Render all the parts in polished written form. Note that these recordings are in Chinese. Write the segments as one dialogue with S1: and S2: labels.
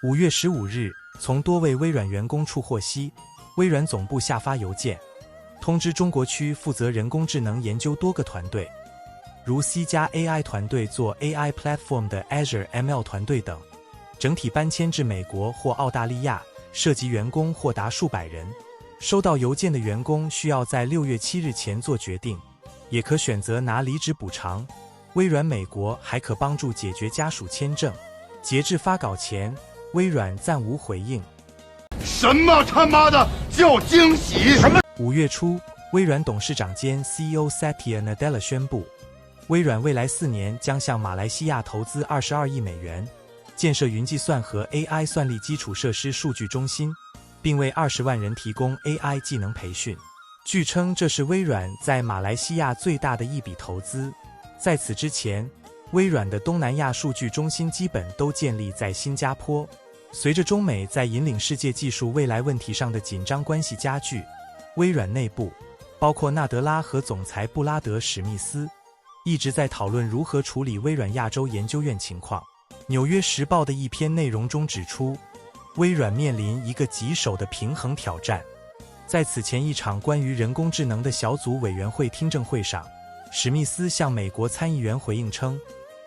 S1: 5月15日，从多位微软员工处获悉，微软总部下发邮件，通知中国区负责人工智能研究多个团队，如 C 加 AI 团队做 AI Platform 的 Azure ML 团队等，整体搬迁至美国或澳大利亚，涉及员工或达数百人。收到邮件的员工需要在6月7日前做决定，也可选择拿离职补偿。微软美国还可帮助解决家属签证。截至发稿前，微软暂无回应。
S2: 什么他妈的叫惊喜？什么
S1: ？5月初，微软董事长兼 CEO Satya Nadella 宣布，微软未来4年将向马来西亚投资22亿美元，建设云计算和 AI 算力基础设施数据中心，并为20万人提供 AI 技能培训。据称，这是微软在马来西亚最大的一笔投资。在此之前，微软的东南亚数据中心基本都建立在新加坡。随着中美在引领世界技术未来问题上的紧张关系加剧，微软内部，包括纳德拉和总裁布拉德·史密斯，一直在讨论如何处理微软亚洲研究院情况。纽约时报的一篇内容中指出，微软面临一个棘手的平衡挑战。在此前一场关于人工智能的小组委员会听证会上，史密斯向美国参议员回应称，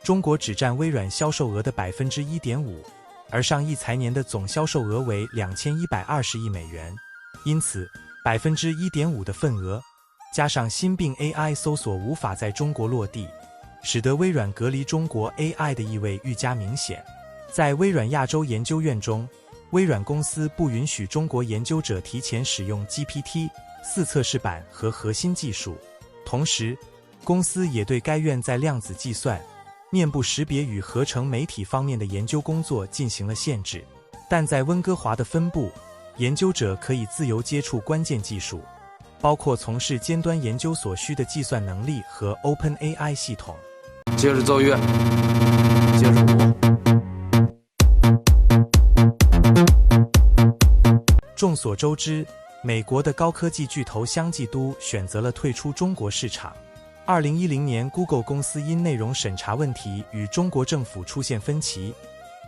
S1: 中国只占微软销售额的 1.5%， 而上一财年的总销售额为2120亿美元，因此 1.5% 的份额，加上新病 AI 搜索无法在中国落地，使得微软隔离中国 AI 的意味愈加明显。在微软亚洲研究院中，微软公司不允许中国研究者提前使用 GPT-4 测试版和核心技术，同时公司也对该院在量子计算、面部识别与合成媒体方面的研究工作进行了限制，但在温哥华的分部，研究者可以自由接触关键技术，包括从事尖端研究所需的计算能力和 OpenAI 系统。
S3: 接着奏乐，接着舞。
S1: 众所周知，美国的高科技巨头相继都选择了退出中国市场。2010年 Google 公司因内容审查问题与中国政府出现分歧，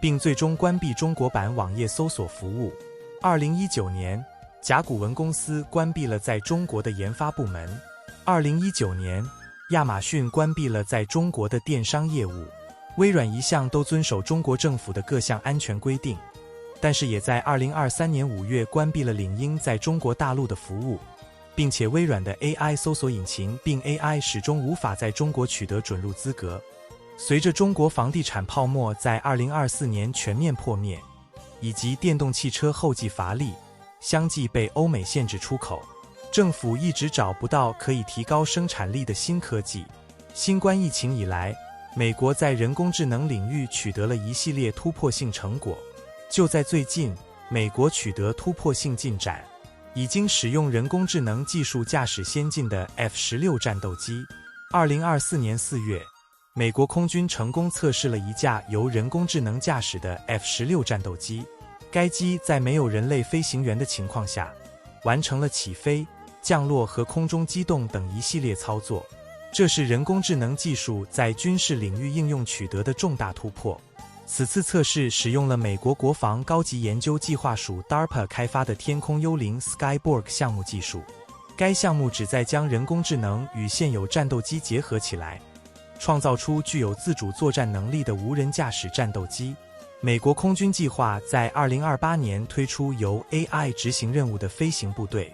S1: 并最终关闭中国版网页搜索服务。2019年，甲骨文公司关闭了在中国的研发部门。2019年，亚马逊关闭了在中国的电商业务。微软一向都遵守中国政府的各项安全规定，但是也在2023年5月关闭了领英在中国大陆的服务，并且微软的 AI 搜索引擎并 AI 始终无法在中国取得准入资格。随着中国房地产泡沫在2024年全面破灭，以及电动汽车后继乏力，相继被欧美限制出口，政府一直找不到可以提高生产力的新科技。新冠疫情以来，美国在人工智能领域取得了一系列突破性成果。就在最近，美国取得突破性进展，已经使用人工智能技术驾驶先进的 F-16战斗机。2024年4月，美国空军成功测试了一架由人工智能驾驶的 F-16战斗机。该机在没有人类飞行员的情况下，完成了起飞、降落和空中机动等一系列操作。这是人工智能技术在军事领域应用取得的重大突破。此次测试使用了美国国防高级研究计划署 DARPA 开发的天空幽灵 Skyborg 项目技术。该项目旨在将人工智能与现有战斗机结合起来，创造出具有自主作战能力的无人驾驶战斗机。美国空军计划在2028年推出由 AI 执行任务的飞行部队。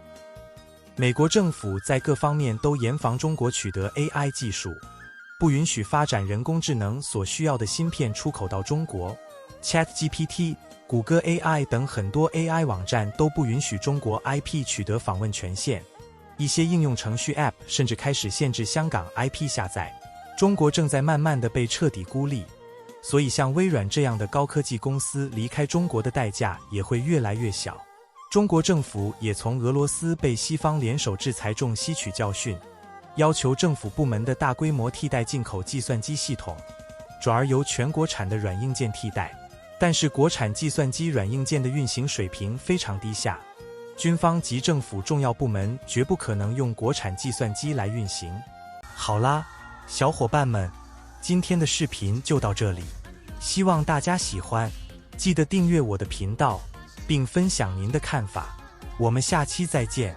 S1: 美国政府在各方面都严防中国取得 AI 技术，不允许发展人工智能所需要的芯片出口到中国。ChatGPT、谷歌 AI 等很多 AI 网站都不允许中国 IP 取得访问权限。一些应用程序 App 甚至开始限制香港 IP 下载。中国正在慢慢地被彻底孤立，所以像微软这样的高科技公司离开中国的代价也会越来越小。中国政府也从俄罗斯被西方联手制裁中吸取教训，要求政府部门的大规模替代进口计算机系统，转而由全国产的软硬件替代。但是国产计算机软硬件的运行水平非常低下，军方及政府重要部门绝不可能用国产计算机来运行。好啦，小伙伴们，今天的视频就到这里，希望大家喜欢。记得订阅我的频道，并分享您的看法。我们下期再见。